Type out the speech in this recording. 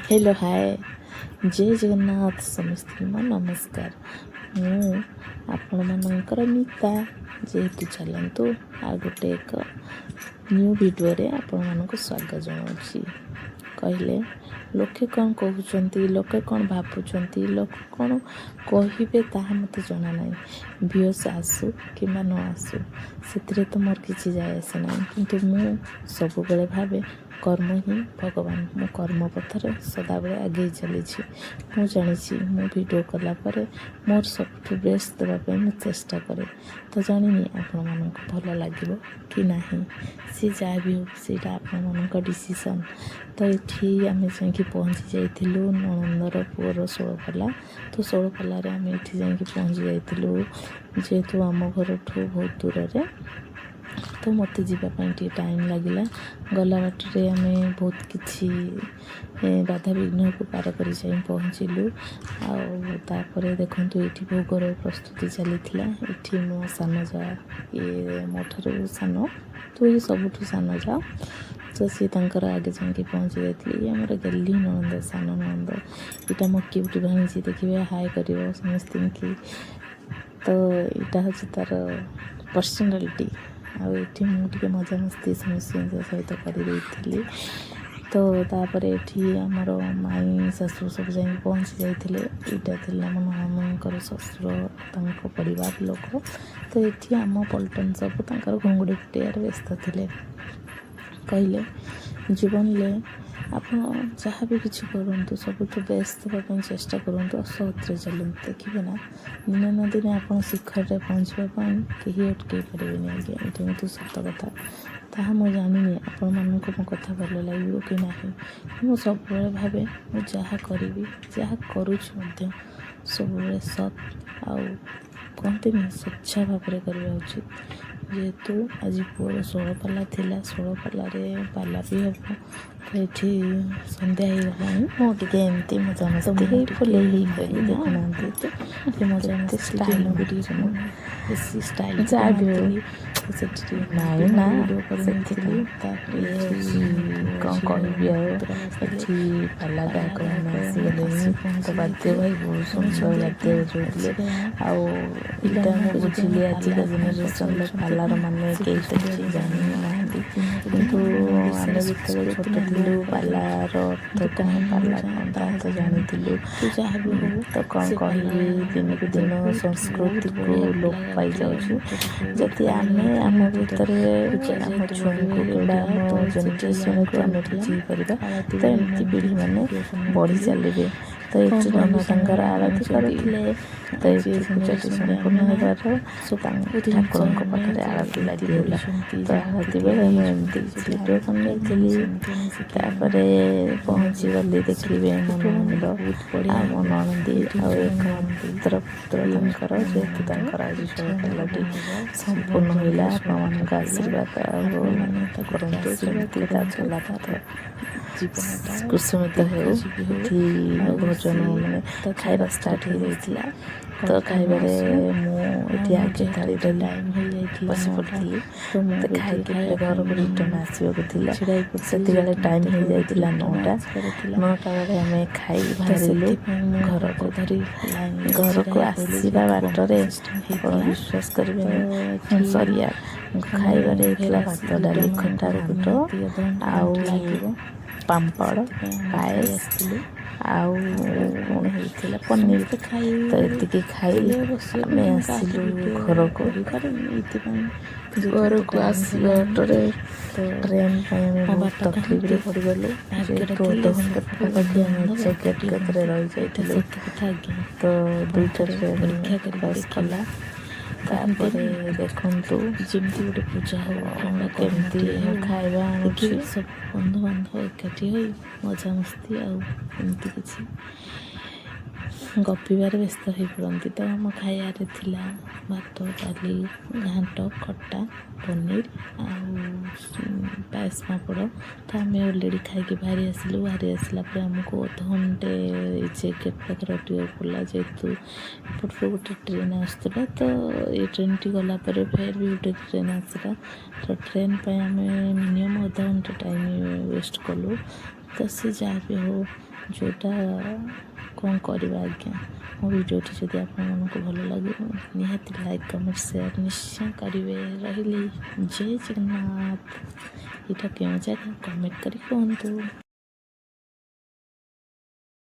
Hello hi जय जगन्नाथ समस्त नमस्कार। ମୁଁ ଆପଣମାନଙ୍କର ମିତା ଯେହେତୁ ଚାଲନ୍ତୁ ଆଉ ଗୋଟେ ଏକ ନ୍ୟୁ ଭିଡ଼ିଓରେ ଆପଣମାନଙ୍କୁ ସ୍ୱାଗତ ଜଣାଉଛି। କହିଲେ ଲୋକେ କ'ଣ କହୁଛନ୍ତି, ଲୋକେ କ'ଣ ଭାବୁଛନ୍ତି, ଲୋକ କ'ଣ କହିବେ ତାହା ମୋତେ ଜଣା ନାହିଁ। ଭିଉସ୍ ଆସୁ କିମ୍ବା ନ ଆସୁ ସେଥିରେ ତ ମୋର କିଛି ଯାଏ ଆସେ ନାହିଁ, କିନ୍ତୁ ମୁଁ ସବୁବେଳେ ଭାବେ କର୍ମ ହିଁ ଭଗବାନ। ମୁଁ କର୍ମ ପଥରେ ସଦାବେଳେ ଆଗେଇ ଚାଲିଛି। ମୁଁ ଜାଣିଛି ମୁଁ ଭିଡ଼ିଓ କଲା ପରେ ମୋର ସବୁଠୁ ବେଷ୍ଟ ଦେବା ପାଇଁ ମୁଁ ଚେଷ୍ଟା କରେ। ତ ଜାଣିନି ଆପଣମାନଙ୍କୁ ଭଲ ଲାଗିବ କି ନାହିଁ, ସିଏ ଯାହା ବି ହଉ ସେଇଟା ଆପଣମାନଙ୍କ ଡିସିସନ୍। ତ ଏଠି ଆମେ ଯାଇକି ପହଞ୍ଚି ଯାଇଥିଲୁ ନଣନ୍ଦର ପୁଅର ଷୋଳପାଲା। ତ ଷୋଳପାଲାରେ ଆମେ ଏଠି ଯାଇକି ପହଞ୍ଚି ଯାଇଥିଲୁ ଯେହେତୁ ଆମ ଘରଠୁ ବହୁତ ଦୂରରେ। ତ ମୋତେ ଯିବା ପାଇଁ ଟିକେ ଟାଇମ୍ ଲାଗିଲା। ଗଲା ବାଟରେ ଆମେ ବହୁତ କିଛି ବାଧାବିଘ୍ନକୁ ପାର କରି ଯାଇ ପହଞ୍ଚିଲୁ। ଆଉ ତାପରେ ଦେଖନ୍ତୁ ଏଇଠି ଭୋଗର ପ୍ରସ୍ତୁତି ଚାଲିଥିଲା। ଏଠି ମୋ ସାନ ଯା, ଇଏ ମୋ ଠାରୁ ସାନ, ତୁ ଇଏ ସବୁଠୁ ସାନ ଯା। ତ ସିଏ ତାଙ୍କର ଆଗେ ଯାଇକି ପହଞ୍ଚି ଯାଇଥିଲେ। ଇଏ ଆମର ଗେଲି ନଣନ୍ଦ, ସାନ ନଣନ୍ଦ। ଏଇଟା ମୋ କ୍ୟୁଟି ଭାଣିଜୀ, ଦେଖିବେ ହାଏ କରିବ ସମସ୍ତଙ୍କୁ। ତ ଏଇଟା ହେଉଛି ତା'ର ପର୍ସନାଲିଟି। ଆଉ ଏଠି ମୁଁ ଟିକେ ମଜାମସ୍ତି ସମସ୍ତଙ୍କ ସହିତ କରିଦେଇଥିଲି। ତ ତାପରେ ଏଠି ଆମର ମାଇଁ ଶାଶୁ ସବୁ ଯାଇକି ପହଞ୍ଚି ଯାଇଥିଲେ। ଏଇଟା ଥିଲା ମୋ ମାମାଙ୍କର ଶ୍ୱଶୁର, ତାଙ୍କ ପରିବାର ଲୋକ। ତ ଏଠି ଆମ ପଲଟନ ସବୁ ତାଙ୍କର ଘୁଙ୍ଗୁଡ଼ି ପିଟିବାରେ ବ୍ୟସ୍ତ ଥିଲେ। କହିଲେ ଜୀବନରେ ଆପଣ ଯାହା ବି କିଛି କରନ୍ତୁ ସବୁଠୁ ବେଷ୍ଟ ଦେବା ପାଇଁ ଚେଷ୍ଟା କରନ୍ତୁ, ଅସତରେ ଚାଲନ୍ତୁ। ଦେଖିବେ ନା ଦିନେ ନା ଦିନେ ଆପଣ ଶିଖରରେ ପହଞ୍ଚିବା ପାଇଁ କେହି ଅଟକାଇ ପାରିବେନି। ଆଜ୍ଞା, ଏଇଟା କିନ୍ତୁ ସତ କଥା। ତାହା ମୁଁ ଜାଣିନି ଆପଣମାନଙ୍କୁ ମୋ କଥା ଭଲ ଲାଗିବ କି ନାହିଁ। ମୁଁ ସବୁବେଳେ ଭାବେ ମୁଁ ଯାହା କରିବି, ଯାହା କରୁଛି ମଧ୍ୟ ସବୁବେଳେ ସତ୍ ଆଉ କହନ୍ତିନି ସ୍ୱଚ୍ଛ ଭାବରେ କରିବା ଉଚିତ। ଯେହେତୁ ଆଜି ପୁଅର ଷୋଳପାଲା ଥିଲା, ଷୋଳପାଲାରେ ପାଲା ବି ହେବ। ତ ଏଠି ସନ୍ଧ୍ୟା ହେଇଗଲାଣି। ମୁଁ ଟିକେ ଏମିତି ମଜାମସ୍ତି ହେଇ ଫୁଲେଇ ହେଇଗଲି, ଦେଖୁନାହାନ୍ତି ଟିକେ ମଜାମସ୍ତି ଷ୍ଟାଇଲ୍ ବି ଟିକେ ବେଶୀ ଷ୍ଟାଇଲ୍ ଯାହା ବି ହଉ। ସେଠି ନାଇଁ ନା ସେଥିପାଇଁ ତାପରେ ଏଠି କ'ଣ କହିବି ଆଉ, ଏଠି ପାଲା ଗାୟକମାନେ ଆସିଗଲେଣି। ତ ବାଦ୍ୟ ଭାଇ ବହୁତ ସୁନ୍ଦର ବାଦ୍ୟ ବଜାଉଥିଲେ। ଆଉ ଏଇଟା ମୁଁ ବୁଝିଲି ଆଜିକା ଜେନେରେସନ୍ର ପାଲାର ମାନେ କେହି ତ କିଛି ଜାଣି ନାହାନ୍ତି। କିନ୍ତୁ ଆମେ ଯେତେବେଳେ ଛୋଟ ଥିଲୁ ପାଲାର ଅର୍ଥ କ'ଣ, ପାଲା କ'ଣ ତାହା ତ ଜାଣିଥିଲୁ। ତ କ'ଣ କହିବି, ଦିନକୁ ଦିନ ସଂସ୍କୃତିକୁ ଲୋପ ପାଇଯାଉଛି। ଯଦି ଆମେ ଆମ ଭିତରେ ଆମ ଛୁଆଙ୍କୁ କିମ୍ବା ଆମ ଜେନେରେସନ୍କୁ ଆମେ ବୁଝେଇ ପାରିବା, ତ ଏମିତି ପିଢ଼ିମାନେ ବଢ଼ି ଚାଲିବେ। ତ ଏଠି ନନା ତାଙ୍କର ଆଳତି କରୁଥିଲେ। ତ ଏଠି ପୂଜାଟି ସମ୍ପୂର୍ଣ୍ଣ ହେବାର ଠାକୁରଙ୍କ ପାଖରେ ଆଳତି ଲାଗିଗଲା। ତ ଆଳତି ବେଳେ ମୁଁ ଏମିତି କିଛି ଭିଡ଼ିଓ ବନେଇଥିଲି। ତାପରେ ପହଞ୍ଚିଗଲି, ଦେଖିବେ ମୋ ନଣନ୍ଦ ଆଉ ମୋ ନଣନ୍ଦୀ ଆଉ ଏକମାତ୍ର ପୁତ୍ର ତାଙ୍କର, ଯେହେତୁ ତାଙ୍କର ଆଜି ଷୋଳପାଲାଟି ସମ୍ପୂର୍ଣ୍ଣ ହୋଇଲା। ଆପଣମାନଙ୍କ ଆଶୀର୍ବାଦ ଆଉ କରନ୍ତୁ ସେମିତି ତା ଚଲାପଥ କୁସୁମିତ ହେଉ। ଏଠି ଭୋଜନ ମାନେ ଖାଇବା ଷ୍ଟାର୍ଟ ହେଇଯାଇଥିଲା। ତ ଖାଇବାରେ ମୁଁ ଏଠି ଆଗେ ଥାଳି ଧରି ବସି ପଡ଼ିଥିଲି। ମୋତେ ଖାଇକି ଫେରେ ଘରକୁ ରିଟର୍ନ ଆସିବାକୁ ଥିଲା। ସେତିକିବେଳେ ଟାଇମ୍ ହେଇଯାଇଥିଲା 9ଟା ବେଳେ ଆମେ ଖାଇ ବାହାରିଲୁ ଘରକୁ। ଘରକୁ ଆସିବା ବାଟରେ ଆପଣ ବିଶ୍ୱାସ କରିବେନି, ସରିଆ ଖାଇବାରେ ହେଇଥିଲା ଭାତ, ଡାଲି, ଖଟା, ବୁଟ ଆଉ ପାମ୍ପଡ଼, ପାଏସ ଆଉ କ'ଣ ହେଇଥିଲା ପନିର। ତ ଏତିକି ଖାଇ ଆମେ ଆସିଲୁ ଘରକୁ। ଘରକୁ ଆସିବା ବାଟରେ ଟ୍ରେନ୍ ପାଇଁ ଆମେ ବହୁତ ତକଲିଫରେ ପଡ଼ିଗଲୁ। ଯେହେତୁ ଅଧଘଣ୍ଟେ ପାଖାପାଖି ଆମେ ଏକ୍ଜାକ୍ଟ କତରେ ରହିଯାଇଥିଲୁ। ତ 2ଟା ଟ୍ରେନ୍ କ୍ରସ୍ କଲା। ତାପରେ ଦେଖନ୍ତୁ ଯେମିତି ଗୋଟେ ପୂଜା ହଉ କେମିତି ଖାଇବା ଆଣୁଛି। ସବୁ ବନ୍ଧୁବାନ୍ଧବ ଏକାଠି ହୋଇ ମଜାମସ୍ତି ଆଉ ଏମିତି କିଛି ଗପିବାରେ ବ୍ୟସ୍ତ ହୋଇପଡ଼ନ୍ତି। ତ ଆମ ଖାଇବାରେ ଥିଲା ଭାତ, ଡାଲି, ଘାଣ୍ଟ, ଖଟା, ପନିର ଆଉ ପାଏସ, ପାମ୍ପଡ଼। ତ ଆମେ ଅଲରେଡ଼ି ଖାଇକି ବାହାରି ଆସିଲୁ। ବାହାରି ଆସିଲା ପରେ ଆମକୁ ଅଧଘଣ୍ଟେ ସେ ଗେଟ୍ ପାଖରେ ଅଟକିବାକୁ ପଡ଼ିଲା, ଯେହେତୁ ଏପଟରୁ ଗୋଟେ ଟ୍ରେନ୍ ଆସୁଥିଲା। ତ ଏଇ ଟ୍ରେନ୍ଟି ଗଲା ପରେ ଫେର୍ ବି ଗୋଟେ ଟ୍ରେନ୍ ଆସିଲା। ତ ଟ୍ରେନ୍ ପାଇଁ ଆମେ ମିନିମମ୍ ଅଧଘଣ୍ଟେ ଟାଇମ୍ ୱେଷ୍ଟ କଲୁ। ତ ସେ ଯାହା ବି ହଉ जोटा कौन करवा आज्ञा मो भिडियोटी जदि आपको भल लगे निहाती लाइक कमेंट शेयर निश्चय करेंगे। रही जय जगन्नाथ। यहाँ क्यों जगह कमेंट करी कहतु।